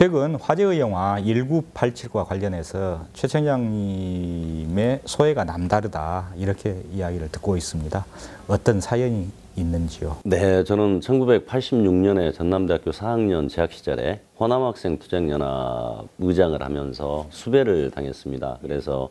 최근 화제의 영화 1987과 관련해서 최 청장님의 소회가 남다르다 이렇게 이야기를 듣고 있습니다. 어떤 사연이 있는지요? 네, 저는 1986년에 전남대학교 4학년 재학 시절에 호남학생 투쟁연합 의장을 하면서 수배를 당했습니다. 그래서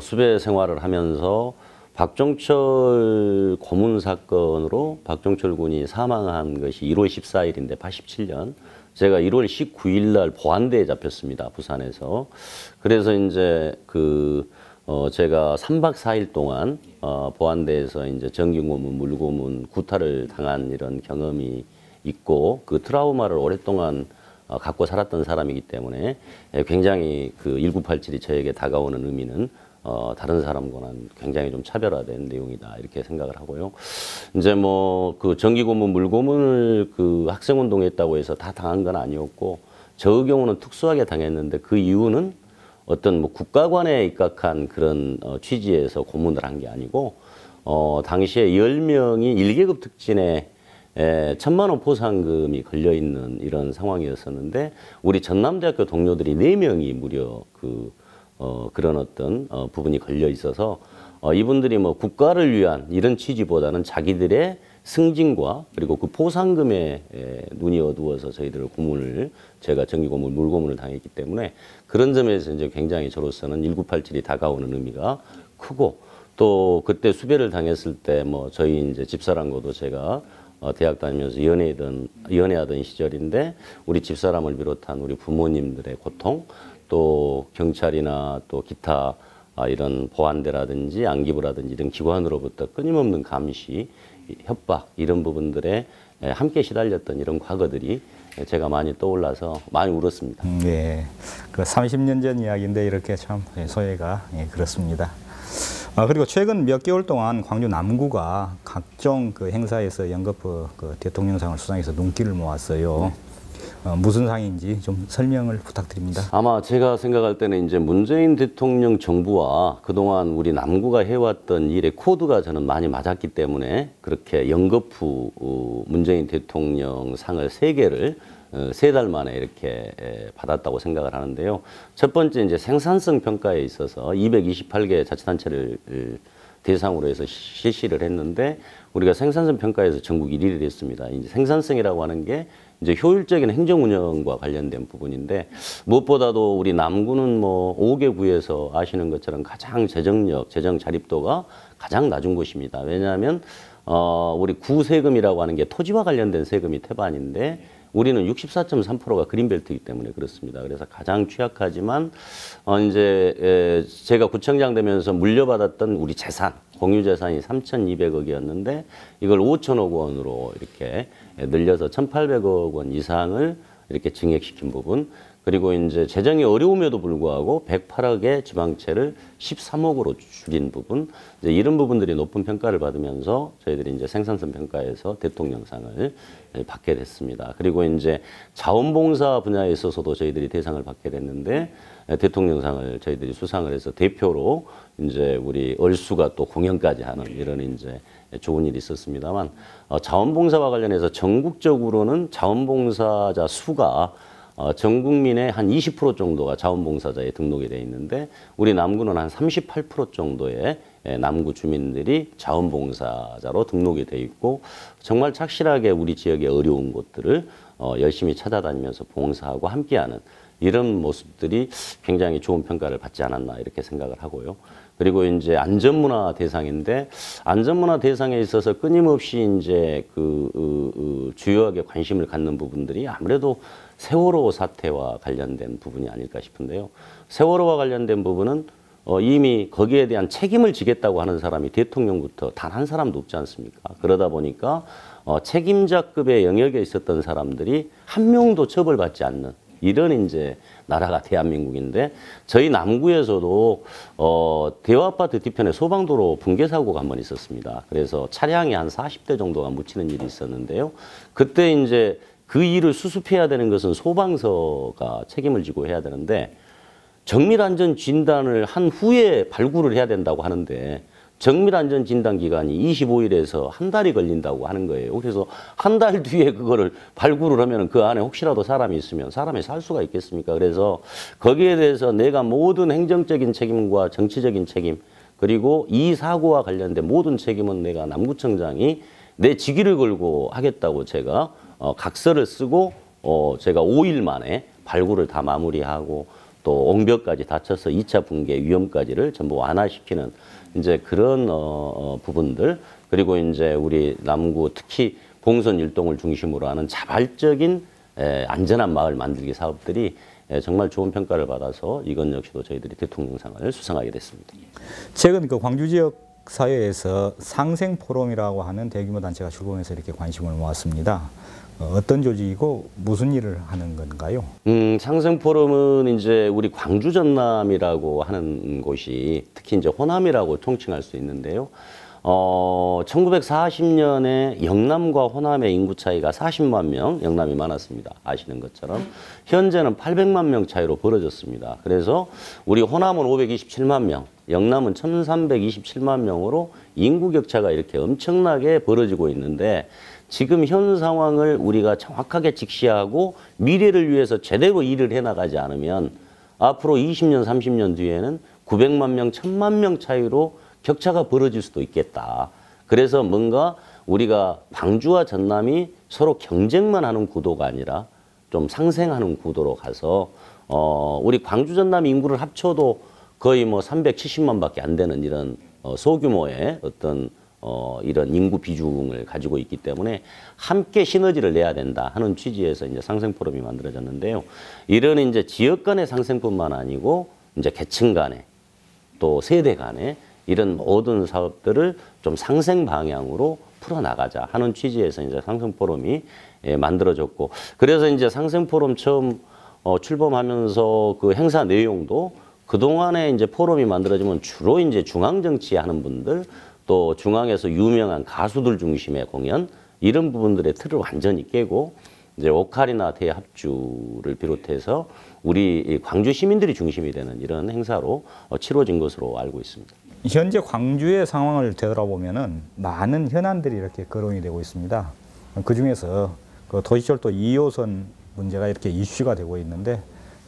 수배 생활을 하면서 박종철 고문 사건으로 박종철 군이 사망한 것이 1월 14일인데 87년 제가 1월 19일 날 보안대에 잡혔습니다. 부산에서. 그래서 이제 제가 3박 4일 동안 보안대에서 이제 정기고문, 물고문, 구타를 당한 이런 경험이 있고 그 트라우마를 오랫동안 갖고 살았던 사람이기 때문에 굉장히 그 1987이 저에게 다가오는 의미는 다른 사람과는 굉장히 좀 차별화된 내용이다 이렇게 생각을 하고요. 이제 뭐 그 정기고문, 물고문을 그 학생운동에 했다고 해서 다 당한 건 아니었고 저의 경우는 특수하게 당했는데 그 이유는 어떤 뭐 국가관에 입각한 그런 취지에서 고문을 한 게 아니고 당시에 10명이 1계급 특진에 1,000만 원 포상금이 걸려있는 이런 상황이었었는데 우리 전남대학교 동료들이 4명이 무려 그런 어떤 부분이 걸려 있어서 이분들이 뭐 국가를 위한 이런 취지보다는 자기들의 승진과 그리고 그 포상금에 눈이 어두워서 저희들을 제가 정기고문, 물고문을 당했기 때문에 그런 점에서 이제 굉장히 저로서는 1987이 다가오는 의미가 크고 또 그때 수배를 당했을 때 뭐 저희 이제 집사람과도 제가 대학 다니면서 연애하던 시절인데 우리 집사람을 비롯한 우리 부모님들의 고통 또 경찰이나 또 기타 이런 보안대라든지 안기부라든지 이런 기관으로부터 끊임없는 감시, 협박 이런 부분들에 함께 시달렸던 이런 과거들이 제가 많이 떠올라서 많이 울었습니다. 네, 그 30년 전 이야기인데 이렇게 참 소회가 그렇습니다. 그리고 최근 몇 개월 동안 광주 남구가 각종 그 행사에서 연거푸 그 대통령상을 수상해서 눈길을 모았어요. 무슨 상인지 좀 설명을 부탁드립니다. 아마 제가 생각할 때는 이제 문재인 대통령 정부와 그동안 우리 남구가 해왔던 일의 코드가 저는 많이 맞았기 때문에 그렇게 연거푸 문재인 대통령 상을 3개를 3달 만에 이렇게 받았다고 생각을 하는데요. 첫 번째 이제 생산성 평가에 있어서 228개 자치단체를 대상으로 해서 실시를 했는데 우리가 생산성 평가에서 전국 1위를 했습니다. 이제 생산성이라고 하는 게 이제 효율적인 행정 운영과 관련된 부분인데 무엇보다도 우리 남구는 뭐 5개 구에서 아시는 것처럼 가장 재정 자립도가 가장 낮은 곳입니다. 왜냐하면 우리 구 세금이라고 하는 게 토지와 관련된 세금이 태반인데 우리는 64.3%가 그린벨트이기 때문에 그렇습니다. 그래서 가장 취약하지만 이제 제가 구청장 되면서 물려받았던 우리 재산, 공유재산이 3,200억이었는데 이걸 5천억 원으로 이렇게 늘려서 1,800억 원 이상을 이렇게 증액시킨 부분, 그리고 이제 재정이 어려움에도 불구하고 108억의 지방채를 13억으로 줄인 부분, 이제 이런 부분들이 높은 평가를 받으면서 저희들이 이제 생산성 평가에서 대통령상을 받게 됐습니다. 그리고 이제 자원봉사 분야에 있어서도 저희들이 대상을 받게 됐는데 대통령상을 저희들이 수상을 해서 대표로 이제 우리 얼수가 또 공연까지 하는 이런 이제 좋은 일이 있었습니다만 자원봉사와 관련해서 전국적으로는 자원봉사자 수가 전 국민의 한 20% 정도가 자원봉사자에 등록이 되어 있는데 우리 남구는 한 38% 정도의 남구 주민들이 자원봉사자로 등록이 되어 있고 정말 착실하게 우리 지역의 어려운 곳들을 열심히 찾아다니면서 봉사하고 함께하는 이런 모습들이 굉장히 좋은 평가를 받지 않았나 이렇게 생각을 하고요. 그리고 이제 안전문화 대상인데 안전문화 대상에 있어서 끊임없이 이제 주요하게 관심을 갖는 부분들이 아무래도 세월호 사태와 관련된 부분이 아닐까 싶은데요. 세월호와 관련된 부분은 이미 거기에 대한 책임을 지겠다고 하는 사람이 대통령부터 단 한 사람도 없지 않습니까? 그러다 보니까 책임자급의 영역에 있었던 사람들이 한 명도 처벌받지 않는 이런 이제 나라가 대한민국인데 저희 남구에서도 대화아파트 뒤편에 소방도로 붕괴 사고가 한 번 있었습니다. 그래서 차량이 한 40대 정도가 묻히는 일이 있었는데요. 그때 이제 그 일을 수습해야 되는 것은 소방서가 책임을 지고 해야 되는데 정밀안전 진단을 한 후에 발굴을 해야 된다고 하는데 정밀안전 진단 기간이 25일에서 한 달이 걸린다고 하는 거예요. 그래서 한 달 뒤에 그거를 발굴을 하면 그 안에 혹시라도 사람이 있으면 사람이 살 수가 있겠습니까? 그래서 거기에 대해서 내가 모든 행정적인 책임과 정치적인 책임, 그리고 이 사고와 관련된 모든 책임은 내가 남구청장이 내 직위를 걸고 하겠다고 제가 각서를 쓰고 제가 5일 만에 발굴을 다 마무리하고 또 옹벽까지 다쳐서 2차 붕괴 위험까지를 전부 완화시키는 이제 그런 부분들, 그리고 이제 우리 남구 특히 봉선 일동을 중심으로 하는 자발적인 안전한 마을 만들기 사업들이 정말 좋은 평가를 받아서 이건 역시도 저희들이 대통령상을 수상하게 됐습니다. 최근 그 광주 지역 사회에서 상생 포럼이라고 하는 대규모 단체가 출범해서 이렇게 관심을 모았습니다. 어떤 조직이고 무슨 일을 하는 건가요? 상생 포럼은 이제 우리 광주 전남이라고 하는 곳이 특히 이제 호남이라고 통칭할 수 있는데요. 1940년에 영남과 호남의 인구 차이가 40만 명, 영남이 많았습니다. 아시는 것처럼. 현재는 800만 명 차이로 벌어졌습니다. 그래서 우리 호남은 527만 명, 영남은 1327만 명으로 인구 격차가 이렇게 엄청나게 벌어지고 있는데 지금 현 상황을 우리가 정확하게 직시하고 미래를 위해서 제대로 일을 해나가지 않으면 앞으로 20년, 30년 뒤에는 900만 명, 1000만 명 차이로 격차가 벌어질 수도 있겠다. 그래서 뭔가 우리가 광주와 전남이 서로 경쟁만 하는 구도가 아니라 좀 상생하는 구도로 가서 우리 광주 전남 인구를 합쳐도 거의 뭐 370만밖에 안 되는 이런 소규모의 어떤 이런 인구 비중을 가지고 있기 때문에 함께 시너지를 내야 된다 하는 취지에서 이제 상생 포럼이 만들어졌는데요. 이런 이제 지역 간의 상생뿐만 아니고 이제 계층 간의 또 세대 간의 이런 모든 사업들을 좀 상생 방향으로 풀어나가자 하는 취지에서 이제 상생 포럼이 만들어졌고, 그래서 이제 상생 포럼 처음 출범하면서 그 행사 내용도 그동안에 이제 포럼이 만들어지면 주로 이제 중앙 정치 하는 분들 또 중앙에서 유명한 가수들 중심의 공연 이런 부분들의 틀을 완전히 깨고 이제 오카리나 대합주를 비롯해서 우리 광주 시민들이 중심이 되는 이런 행사로 치러진 것으로 알고 있습니다. 현재 광주의 상황을 되돌아보면은 많은 현안들이 이렇게 거론이 되고 있습니다. 그 중에서 그 도시철도 2호선 문제가 이렇게 이슈가 되고 있는데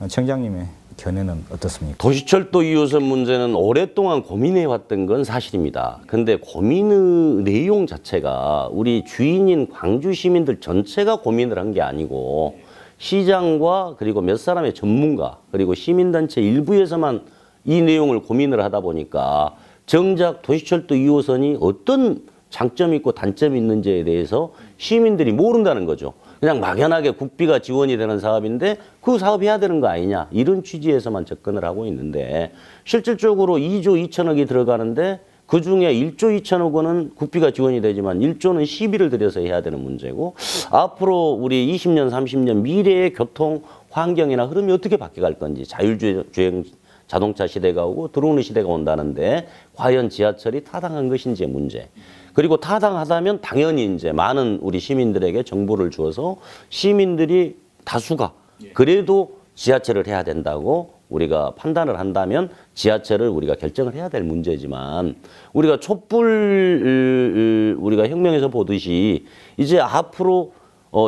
청장님의 견해는 어떻습니까? 도시철도 2호선 문제는 오랫동안 고민해왔던 건 사실입니다. 근데 고민의 내용 자체가 우리 주인인 광주 시민들 전체가 고민을 한 게 아니고 시장과 그리고 몇 사람의 전문가 그리고 시민단체 일부에서만 이 내용을 고민을 하다 보니까 정작 도시철도 2호선이 어떤 장점이 있고 단점이 있는지에 대해서 시민들이 모른다는 거죠. 그냥 막연하게 국비가 지원이 되는 사업인데 그 사업 해야 되는 거 아니냐 이런 취지에서만 접근을 하고 있는데 실질적으로 2조 2천억이 들어가는데 그중에 1조 2천억 원은 국비가 지원이 되지만 1조는 시비를 들여서 해야 되는 문제고 앞으로 우리 20년 30년 미래의 교통 환경이나 흐름이 어떻게 바뀌어갈 건지 자율주행 자동차 시대가 오고 드로는 시대가 온다는데 과연 지하철이 타당한 것인지의 문제. 그리고 타당하다면 당연히 이제 많은 우리 시민들에게 정보를 주어서 시민들이 다수가 그래도 지하철을 해야 된다고 우리가 판단을 한다면 지하철을 우리가 결정을 해야 될 문제지만 우리가 촛불 우리가 혁명에서 보듯이 이제 앞으로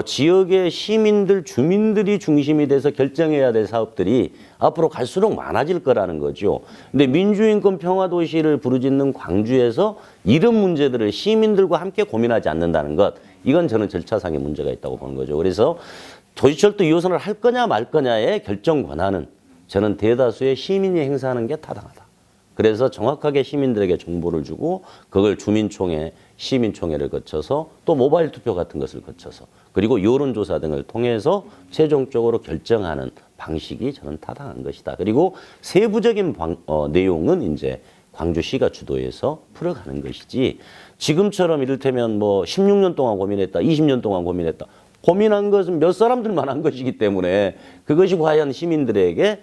지역의 시민들, 주민들이 중심이 돼서 결정해야 될 사업들이 앞으로 갈수록 많아질 거라는 거죠. 근데 민주인권 평화도시를 부르짖는 광주에서 이런 문제들을 시민들과 함께 고민하지 않는다는 것, 이건 저는 절차상의 문제가 있다고 보는 거죠. 그래서 도시철도 2호선을 할 거냐 말 거냐의 결정 권한은 저는 대다수의 시민이 행사하는 게 타당하다. 그래서 정확하게 시민들에게 정보를 주고 그걸 주민총회, 시민총회를 거쳐서 또 모바일 투표 같은 것을 거쳐서 그리고 여론조사 등을 통해서 최종적으로 결정하는 방식이 저는 타당한 것이다. 그리고 세부적인 내용은 이제 광주시가 주도해서 풀어가는 것이지 지금처럼 이를테면 뭐 16년 동안 고민했다, 20년 동안 고민했다. 고민한 것은 몇 사람들만 한 것이기 때문에 그것이 과연 시민들에게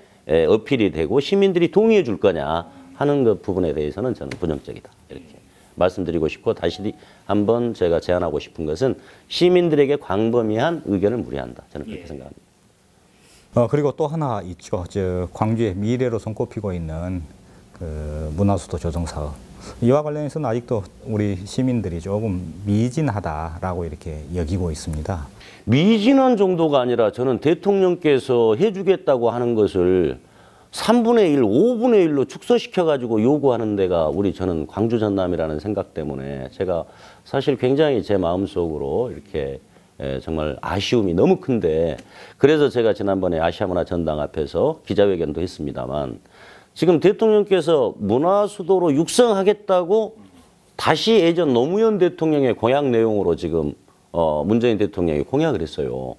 어필이 되고 시민들이 동의해 줄 거냐 하는 그 부분에 대해서는 저는 부정적이다. 이렇게 말씀드리고 싶고 다시 한번 제가 제안하고 싶은 것은 시민들에게 광범위한 의견을 무리한다. 저는 그렇게 생각합니다. 그리고 또 하나 있죠. 광주의 미래로 손꼽히고 있는 그 문화수도 조성 사업. 이와 관련해서는 아직도 우리 시민들이 조금 미진하다라고 이렇게 여기고 있습니다. 미진한 정도가 아니라 저는 대통령께서 해주겠다고 하는 것을 3분의 1, 5분의 1로 축소시켜가지고 요구하는 데가 저는 광주 전남이라는 생각 때문에 제가 사실 굉장히 제 마음속으로 이렇게 정말 아쉬움이 너무 큰데, 그래서 제가 지난번에 아시아문화전당 앞에서 기자회견도 했습니다만, 지금 대통령께서 문화수도로 육성하겠다고 다시 예전 노무현 대통령의 공약 내용으로 지금 문재인 대통령이 공약을 했어요.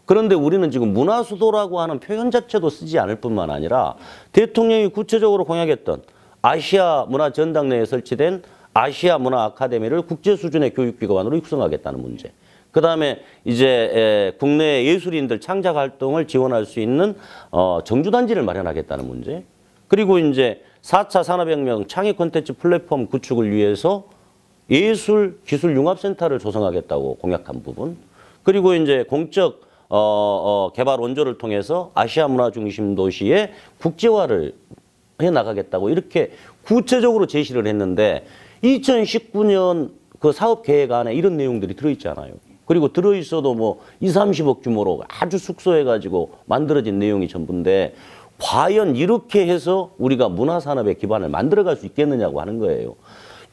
그런데 우리는 지금 문화수도라고 하는 표현 자체도 쓰지 않을 뿐만 아니라 대통령이 구체적으로 공약했던 아시아 문화전당 내에 설치된 아시아 문화 아카데미를 국제 수준의 교육기관으로 육성하겠다는 문제. 그 다음에 이제 국내 예술인들 창작 활동을 지원할 수 있는 정주단지를 마련하겠다는 문제. 그리고 이제 4차 산업혁명 창의 콘텐츠 플랫폼 구축을 위해서 예술 기술 융합센터를 조성하겠다고 공약한 부분. 그리고 이제 공적 개발 원조를 통해서 아시아 문화 중심 도시의 국제화를 해 나가겠다고 이렇게 구체적으로 제시를 했는데 2019년 그 사업 계획 안에 이런 내용들이 들어있잖아요. 그리고 들어있어도 뭐 2, 30억 규모로 아주 축소해가지고 만들어진 내용이 전부인데, 과연 이렇게 해서 우리가 문화산업의 기반을 만들어갈 수 있겠느냐고 하는 거예요.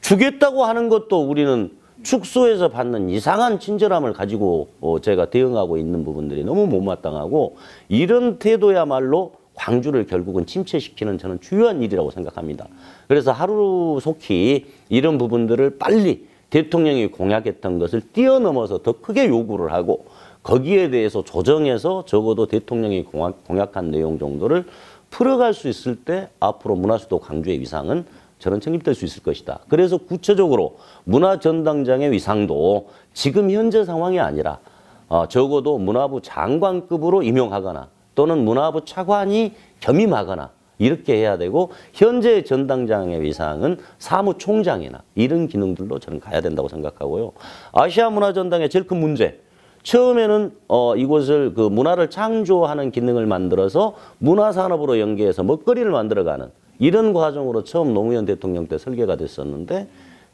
주겠다고 하는 것도 우리는 축소해서 받는 이상한 친절함을 가지고 제가 대응하고 있는 부분들이 너무 못마땅하고, 이런 태도야말로 광주를 결국은 침체시키는 저는 주요한 일이라고 생각합니다. 그래서 하루속히 이런 부분들을 빨리 대통령이 공약했던 것을 뛰어넘어서 더 크게 요구를 하고, 거기에 대해서 조정해서 적어도 대통령이 공약한 내용 정도를 풀어갈 수 있을 때 앞으로 문화수도 광주의 위상은 저는 책임질 수 있을 것이다. 그래서 구체적으로 문화전당장의 위상도 지금 현재 상황이 아니라 적어도 문화부 장관급으로 임용하거나 또는 문화부 차관이 겸임하거나 이렇게 해야 되고, 현재 전당장의 위상은 사무총장이나 이런 기능들로 저는 가야 된다고 생각하고요. 아시아 문화전당의 제일 큰 문제, 처음에는 이곳을 그 문화를 창조하는 기능을 만들어서 문화산업으로 연계해서 먹거리를 만들어가는 이런 과정으로 처음 노무현 대통령 때 설계가 됐었는데,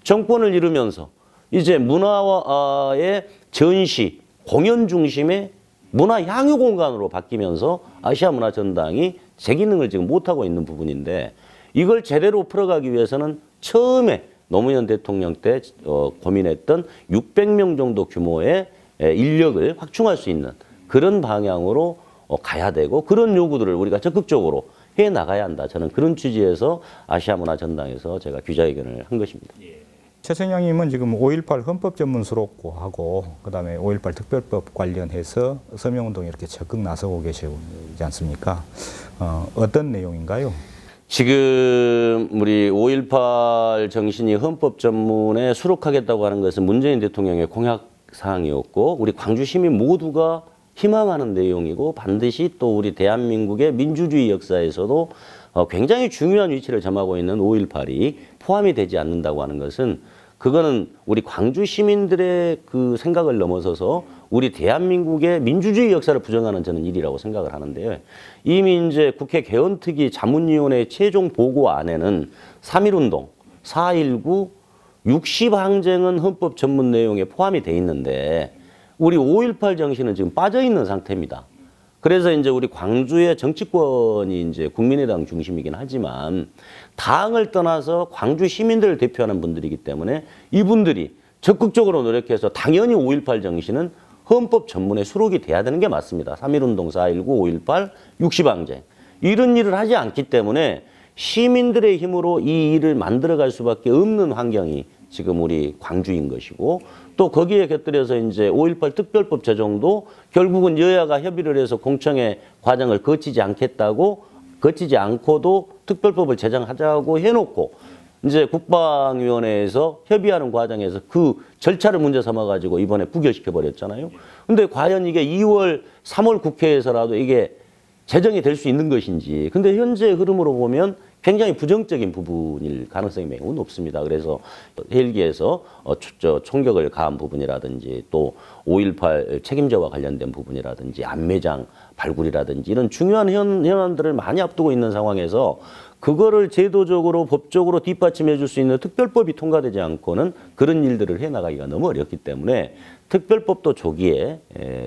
정권을 잃으면서 이제 문화의 전시, 공연 중심의 문화 향유 공간으로 바뀌면서 아시아 문화전당이 제 기능을 지금 못하고 있는 부분인데, 이걸 제대로 풀어가기 위해서는 처음에 노무현 대통령 때 고민했던 600명 정도 규모의 인력을 확충할 수 있는 그런 방향으로 가야 되고, 그런 요구들을 우리가 적극적으로 해 나가야 한다. 저는 그런 취지에서 아시아 문화전당에서 제가 기자회견을 한 것입니다. 최선영님은 지금 5.18 헌법전문수록고하고 그다음에 5.18 특별법 관련해서 서명운동에 이렇게 적극 나서고 계시지 않습니까? 어떤 내용인가요? 지금 우리 5.18 정신이 헌법 전문에 수록하겠다고 하는 것은 문재인 대통령의 공약 사항이었고, 우리 광주 시민 모두가 희망하는 내용이고, 반드시 또 우리 대한민국의 민주주의 역사에서도 굉장히 중요한 위치를 점하고 있는 5.18이 포함이 되지 않는다고 하는 것은, 그거는 우리 광주 시민들의 그 생각을 넘어서서 우리 대한민국의 민주주의 역사를 부정하는 저는 일이라고 생각을 하는데요. 이미 이제 국회 개헌특위 자문위원회 최종 보고 안에는 3.1운동, 4.19, 60항쟁은 헌법 전문 내용에 포함이 돼 있는데, 우리 5.18 정신은 지금 빠져 있는 상태입니다. 그래서 이제 우리 광주의 정치권이 이제 국민의당 중심이긴 하지만 당을 떠나서 광주 시민들을 대표하는 분들이기 때문에 이분들이 적극적으로 노력해서 당연히 5.18 정신은 헌법 전문에 수록이 돼야 되는 게 맞습니다. 3.1운동, 4.19, 5.18, 60항쟁. 이런 일을 하지 않기 때문에 시민들의 힘으로 이 일을 만들어갈 수밖에 없는 환경이 지금 우리 광주인 것이고, 또 거기에 곁들여서 이제 5.18 특별법 제정도 결국은 여야가 협의를 해서 공청회 과정을 거치지 않고도 특별법을 제정하자고 해놓고 이제 국방위원회에서 협의하는 과정에서 그 절차를 문제 삼아가지고 이번에 부결시켜 버렸잖아요. 근데 과연 이게 2월, 3월 국회에서라도 이게 제정이 될 수 있는 것인지. 근데 현재 흐름으로 보면 굉장히 부정적인 부분일 가능성이 매우 높습니다. 그래서 헬기에서 총격을 가한 부분이라든지 또 5.18 책임자와 관련된 부분이라든지 안매장 발굴이라든지 이런 중요한 현안들을 많이 앞두고 있는 상황에서 그거를 제도적으로 법적으로 뒷받침해 줄 수 있는 특별법이 통과되지 않고는 그런 일들을 해나가기가 너무 어렵기 때문에 특별법도 조기에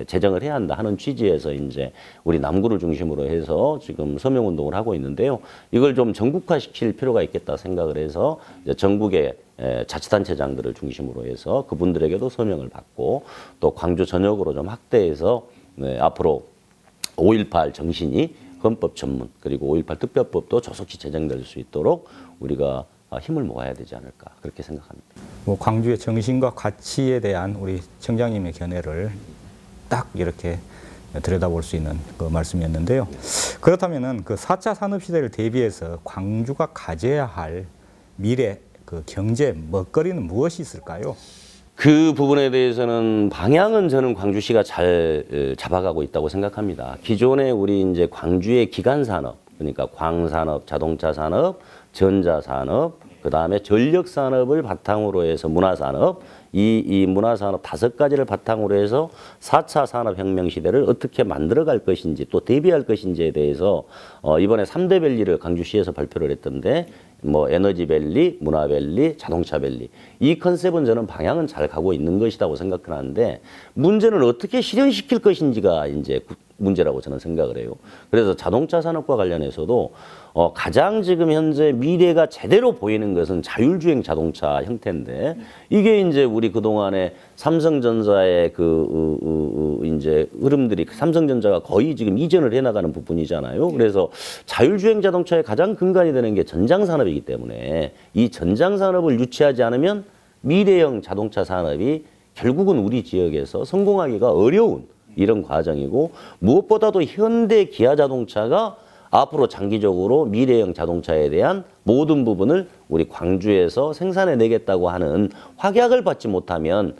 제정을 해야 한다 하는 취지에서 이제 우리 남구를 중심으로 해서 지금 서명운동을 하고 있는데요. 이걸 좀 전국화시킬 필요가 있겠다 생각을 해서 전국의 자치단체장들을 중심으로 해서 그분들에게도 서명을 받고 또 광주 전역으로 좀 확대해서 앞으로 5.18 정신이 헌법 전문 그리고 5.18 특별법도 조속히 제정될 수 있도록 우리가 힘을 모아야 되지 않을까 그렇게 생각합니다. 뭐 광주의 정신과 가치에 대한 우리 청장님의 견해를 딱 이렇게 들여다볼 수 있는 그 말씀이었는데요. 그렇다면은 그 4차 산업시대를 대비해서 광주가 가져야 할 미래 그 경제 먹거리는 무엇이 있을까요? 그 부분에 대해서는 방향은 저는 광주시가 잘 잡아가고 있다고 생각합니다. 기존에 우리 이제 광주의 기간 산업, 그러니까 광산업, 자동차 산업, 전자 산업, 그 다음에 전력 산업을 바탕으로 해서 문화 산업, 이 문화 산업 5가지를 바탕으로 해서 4차 산업혁명 시대를 어떻게 만들어갈 것인지 또 대비할 것인지에 대해서 이번에 3대 밸리를 광주시에서 발표를 했던데 뭐 에너지밸리, 문화밸리, 자동차밸리 이 컨셉은 저는 방향은 잘 가고 있는 것이라고 생각하는데 문제는 어떻게 실현시킬 것인지가 이제 문제라고 저는 생각을 해요. 그래서 자동차 산업과 관련해서도 가장 지금 현재 미래가 제대로 보이는 것은 자율주행 자동차 형태인데 이게 이제 우리 그동안에 삼성전자의 이제 흐름들이 삼성전자가 거의 지금 이전을 해나가는 부분이잖아요. 그래서 자율주행 자동차의 가장 근간이 되는 게 전장산업이기 때문에 이 전장산업을 유치하지 않으면 미래형 자동차 산업이 결국은 우리 지역에서 성공하기가 어려운 이런 과정이고 무엇보다도 현대 기아 자동차가 앞으로 장기적으로 미래형 자동차에 대한 모든 부분을 우리 광주에서 생산해내겠다고 하는 확약을 받지 못하면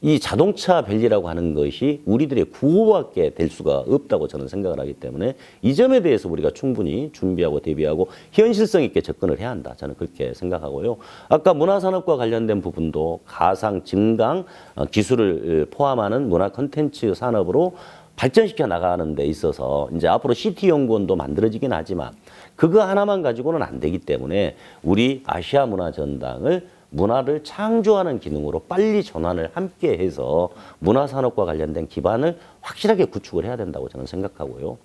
이 자동차 밸리라고 하는 것이 우리들의 구호밖에 될 수가 없다고 저는 생각을 하기 때문에 이 점에 대해서 우리가 충분히 준비하고 대비하고 현실성 있게 접근을 해야 한다. 저는 그렇게 생각하고요. 아까 문화산업과 관련된 부분도 가상, 증강 기술을 포함하는 문화 콘텐츠 산업으로 발전시켜 나가는 데 있어서 이제 앞으로 CT연구원도 만들어지긴 하지만 그거 하나만 가지고는 안 되기 때문에 우리 아시아 문화전당을 문화를 창조하는 기능으로 빨리 전환을 함께 해서 문화산업과 관련된 기반을 확실하게 구축을 해야 된다고 저는 생각하고요.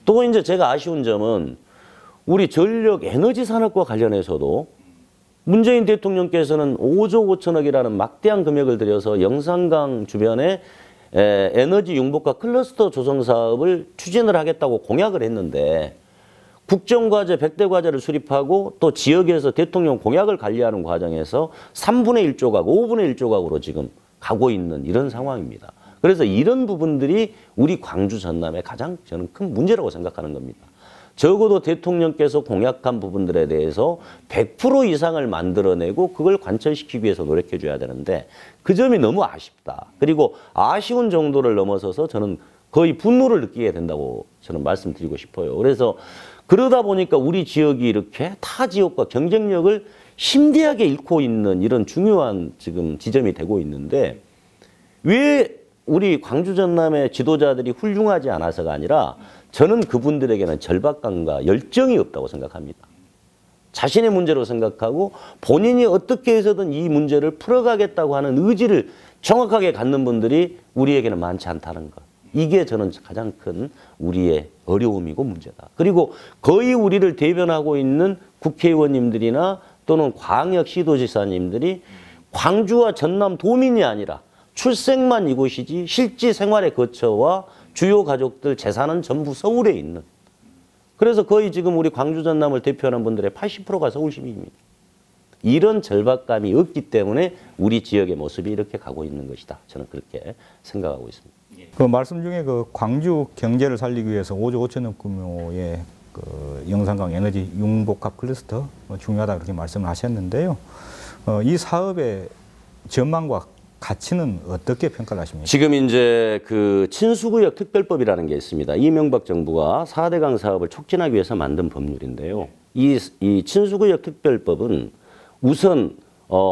또 이제 제가 아쉬운 점은 우리 전력 에너지 산업과 관련해서도 문재인 대통령께서는 5조 5천억이라는 막대한 금액을 들여서 영산강 주변에 에너지 융복과 클러스터 조성 사업을 추진을 하겠다고 공약을 했는데 국정과제 100대 과제를 수립하고 또 지역에서 대통령 공약을 관리하는 과정에서 3분의 1조각, 5분의 1조각으로 지금 가고 있는 이런 상황입니다. 그래서 이런 부분들이 우리 광주 전남의 가장 저는 큰 문제라고 생각하는 겁니다. 적어도 대통령께서 공약한 부분들에 대해서 100% 이상을 만들어내고 그걸 관철시키기 위해서 노력해 줘야 되는데 그 점이 너무 아쉽다. 그리고 아쉬운 정도를 넘어서서 저는 거의 분노를 느끼게 된다고 저는 말씀드리고 싶어요. 그래서 그러다 보니까 우리 지역이 이렇게 타 지역과 경쟁력을 심대하게 잃고 있는 이런 중요한 지금 지점이 되고 있는데 왜 우리 광주 전남의 지도자들이 훌륭하지 않아서가 아니라 저는 그분들에게는 절박감과 열정이 없다고 생각합니다. 자신의 문제로 생각하고 본인이 어떻게 해서든 이 문제를 풀어가겠다고 하는 의지를 정확하게 갖는 분들이 우리에게는 많지 않다는 것. 이게 저는 가장 큰 우리의 어려움이고 문제다. 그리고 거의 우리를 대변하고 있는 국회의원님들이나 또는 광역시도지사님들이 광주와 전남 도민이 아니라 출생만 이곳이지 실제 생활의 거처와 주요 가족들 재산은 전부 서울에 있는. 그래서 거의 지금 우리 광주 전남을 대표하는 분들의 80%가 서울 시민입니다. 이런 절박감이 없기 때문에 우리 지역의 모습이 이렇게 가고 있는 것이다. 저는 그렇게 생각하고 있습니다. 그 말씀 중에 그 광주 경제를 살리기 위해서 5조 5천억 규모의 그 영산강 에너지 융복합 클러스터 중요하다 그렇게 말씀을 하셨는데요. 이 사업의 전망과 가치는 어떻게 평가를 하십니까? 지금 이제 그 친수구역 특별법이라는 게 있습니다. 이명박 정부가 4대강 사업을 촉진하기 위해서 만든 법률인데요. 이 친수구역 특별법은 우선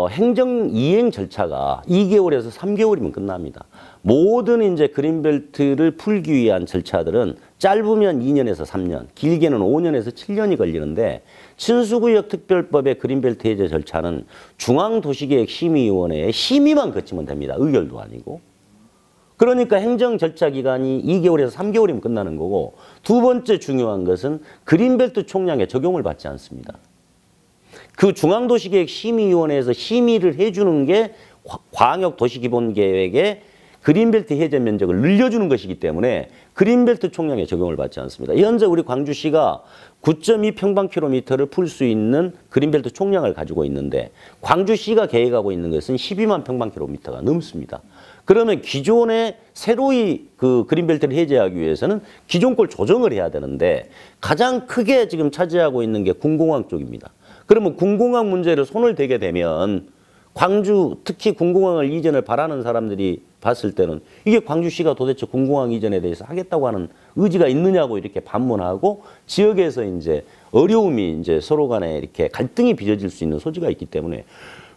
행정 이행 절차가 2개월에서 3개월이면 끝납니다. 모든 이제 그린벨트를 풀기 위한 절차들은 짧으면 2년에서 3년, 길게는 5년에서 7년이 걸리는데 친수구역 특별법의 그린벨트 해제 절차는 중앙도시계획심의위원회의 심의만 거치면 됩니다. 의결도 아니고. 그러니까 행정 절차 기간이 2개월에서 3개월이면 끝나는 거고, 두 번째 중요한 것은 그린벨트 총량에 적용을 받지 않습니다. 그 중앙도시계획심의위원회에서 심의를 해주는 게 광역도시기본계획의 그린벨트 해제 면적을 늘려주는 것이기 때문에 그린벨트 총량에 적용을 받지 않습니다. 현재 우리 광주시가 9.2 평방킬로미터를 풀 수 있는 그린벨트 총량을 가지고 있는데 광주시가 계획하고 있는 것은 12만 평방킬로미터가 넘습니다. 그러면 기존에 새로이 그 그린벨트를 해제하기 위해서는 기존 걸 조정을 해야 되는데 가장 크게 지금 차지하고 있는 게 군공항 쪽입니다. 그러면 군공항 문제를 손을 대게 되면 광주, 특히 군공항을 이전을 바라는 사람들이 봤을 때는 이게 광주시가 도대체 군공항 이전에 대해서 하겠다고 하는 의지가 있느냐고 이렇게 반문하고 지역에서 이제 어려움이 이제 서로 간에 이렇게 갈등이 빚어질 수 있는 소지가 있기 때문에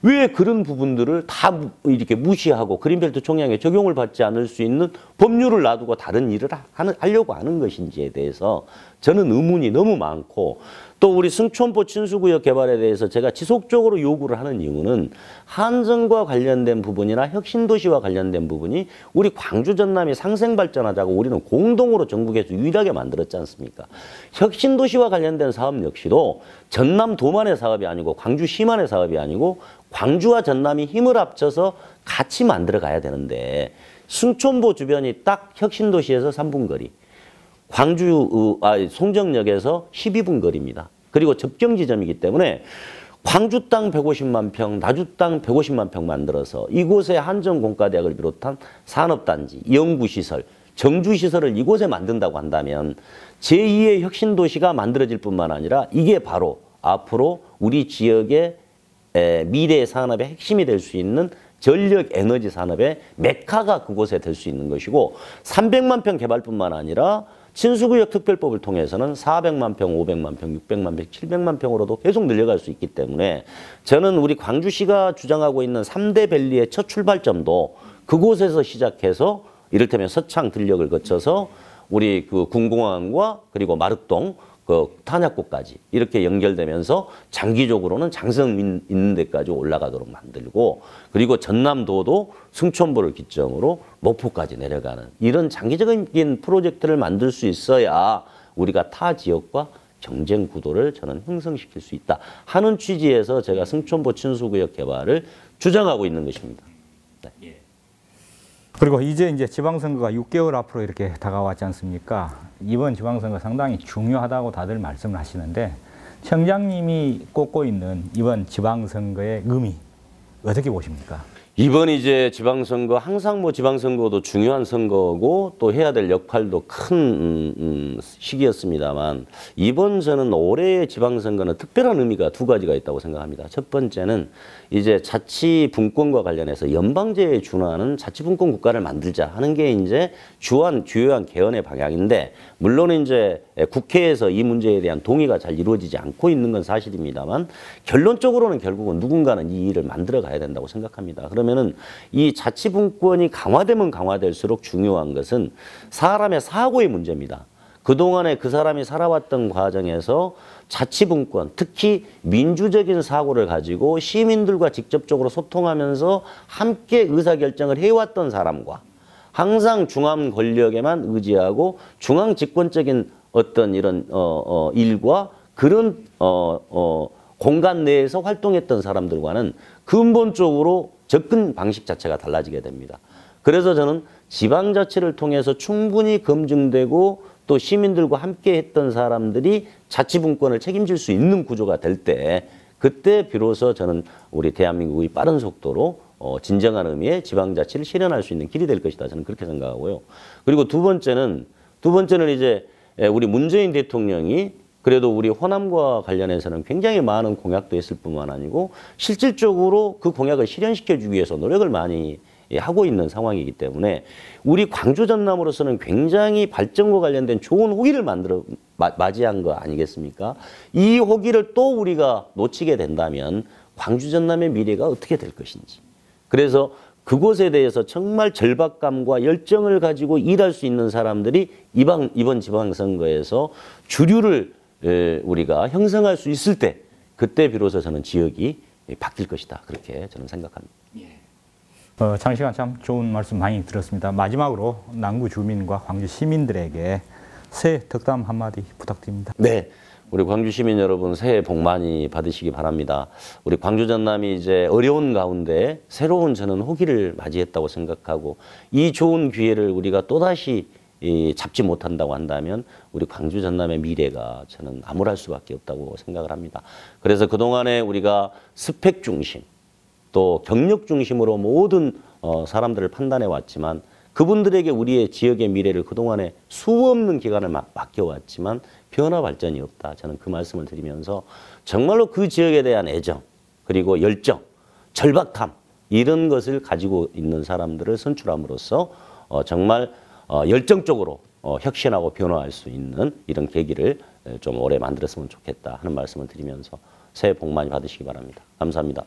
왜 그런 부분들을 다 이렇게 무시하고 그린벨트 총량에 적용을 받지 않을 수 있는 법률을 놔두고 다른 일을 하려고 하는 것인지에 대해서 저는 의문이 너무 많고, 또 우리 승천보 친수구역 개발에 대해서 제가 지속적으로 요구를 하는 이유는 한전과 관련된 부분이나 혁신도시와 관련된 부분이 우리 광주 전남이 상생발전하자고 우리는 공동으로 전국에서 유일하게 만들었지 않습니까? 혁신도시와 관련된 사업 역시도 전남도만의 사업이 아니고 광주시만의 사업이 아니고 광주와 전남이 힘을 합쳐서 같이 만들어 가야 되는데 승천보 주변이 딱 혁신도시에서 3분 거리, 송정역에서 12분 거리입니다. 그리고 접경 지점이기 때문에 광주 땅 150만 평, 나주 땅 150만 평 만들어서 이곳에 한전공과대학을 비롯한 산업단지, 연구시설, 정주시설을 이곳에 만든다고 한다면 제2의 혁신도시가 만들어질 뿐만 아니라 이게 바로 앞으로 우리 지역의 미래의 산업의 핵심이 될 수 있는 전력 에너지 산업의 메카가 그곳에 될 수 있는 것이고, 300만 평 개발뿐만 아니라 친수구역 특별법을 통해서는 400만 평, 500만 평, 600만 평, 700만 평으로도 계속 늘려갈 수 있기 때문에 저는 우리 광주시가 주장하고 있는 3대 밸리의 첫 출발점도 그곳에서 시작해서 이를테면 서창 들녘을 거쳐서 우리 그 군공항과 그리고 마륵동 그 탄약고까지 이렇게 연결되면서 장기적으로는 장성 있는 데까지 올라가도록 만들고, 그리고 전남도도 승천보를 기점으로 목포까지 내려가는 이런 장기적인 프로젝트를 만들 수 있어야 우리가 타 지역과 경쟁 구도를 저는 형성시킬 수 있다 하는 취지에서 제가 승천보 친수구역 개발을 주장하고 있는 것입니다. 네. 그리고 이제 지방선거가 6개월 앞으로 이렇게 다가왔지 않습니까? 이번 지방선거 상당히 중요하다고 다들 말씀을 하시는데 청장님이 꼽고 있는 이번 지방선거의 의미 어떻게 보십니까? 이번 이제 지방선거, 항상 뭐 지방선거도 중요한 선거고 또 해야 될 역할도 큰 시기였습니다만 이번 저는 올해의 지방선거는 특별한 의미가 두 가지가 있다고 생각합니다. 첫 번째는 이제 자치분권과 관련해서 연방제에 준하는 자치분권 국가를 만들자 하는 게 이제 주요한 개헌의 방향인데, 물론 이제 국회에서 이 문제에 대한 동의가 잘 이루어지지 않고 있는 건 사실입니다만 결론적으로는 결국은 누군가는 이 일을 만들어 가야 된다고 생각합니다. 그러면은 이 자치분권이 강화되면 강화될수록 중요한 것은 사람의 사고의 문제입니다. 그동안에 그 사람이 살아왔던 과정에서 자치분권, 특히 민주적인 사고를 가지고 시민들과 직접적으로 소통하면서 함께 의사결정을 해왔던 사람과 항상 중앙 권력에만 의지하고 중앙 집권적인 어떤 이런 일과 그런 공간 내에서 활동했던 사람들과는 근본적으로 접근 방식 자체가 달라지게 됩니다. 그래서 저는 지방자치를 통해서 충분히 검증되고 또 시민들과 함께 했던 사람들이 자치분권을 책임질 수 있는 구조가 될 때, 그때 비로소 저는 우리 대한민국의 빠른 속도로 진정한 의미의 지방자치를 실현할 수 있는 길이 될 것이다. 저는 그렇게 생각하고요. 그리고 두 번째는 이제 우리 문재인 대통령이 그래도 우리 호남과 관련해서는 굉장히 많은 공약도 했을 뿐만 아니고 실질적으로 그 공약을 실현시켜주기 위해서 노력을 많이 하고 있는 상황이기 때문에 우리 광주 전남으로서는 굉장히 발전과 관련된 좋은 호기를 맞이한 거 아니겠습니까? 이 호기를 또 우리가 놓치게 된다면 광주 전남의 미래가 어떻게 될 것인지. 그래서 그곳에 대해서 정말 절박감과 열정을 가지고 일할 수 있는 사람들이 이번 지방선거에서 주류를 우리가 형성할 수 있을 때 그때 비로소 저는 지역이 바뀔 것이다. 그렇게 저는 생각합니다. 장시간 참 좋은 말씀 많이 들었습니다. 마지막으로 남구 주민과 광주 시민들에게 새해 덕담 한마디 부탁드립니다. 네. 우리 광주 시민 여러분 새해 복 많이 받으시기 바랍니다. 우리 광주 전남이 이제 어려운 가운데 새로운 저는 호기를 맞이했다고 생각하고 이 좋은 기회를 우리가 또다시 잡지 못한다고 한다면 우리 광주 전남의 미래가 저는 암울할 수밖에 없다고 생각을 합니다. 그래서 그동안에 우리가 스펙 중심 또 경력 중심으로 모든 사람들을 판단해 왔지만 그분들에게 우리의 지역의 미래를 그동안에 수없는 기간을 맡겨왔지만 변화 발전이 없다. 저는 그 말씀을 드리면서 정말로 그 지역에 대한 애정 그리고 열정, 절박함 이런 것을 가지고 있는 사람들을 선출함으로써 정말 열정적으로 혁신하고 변화할 수 있는 이런 계기를 좀 오래 만들었으면 좋겠다 하는 말씀을 드리면서 새해 복 많이 받으시기 바랍니다. 감사합니다.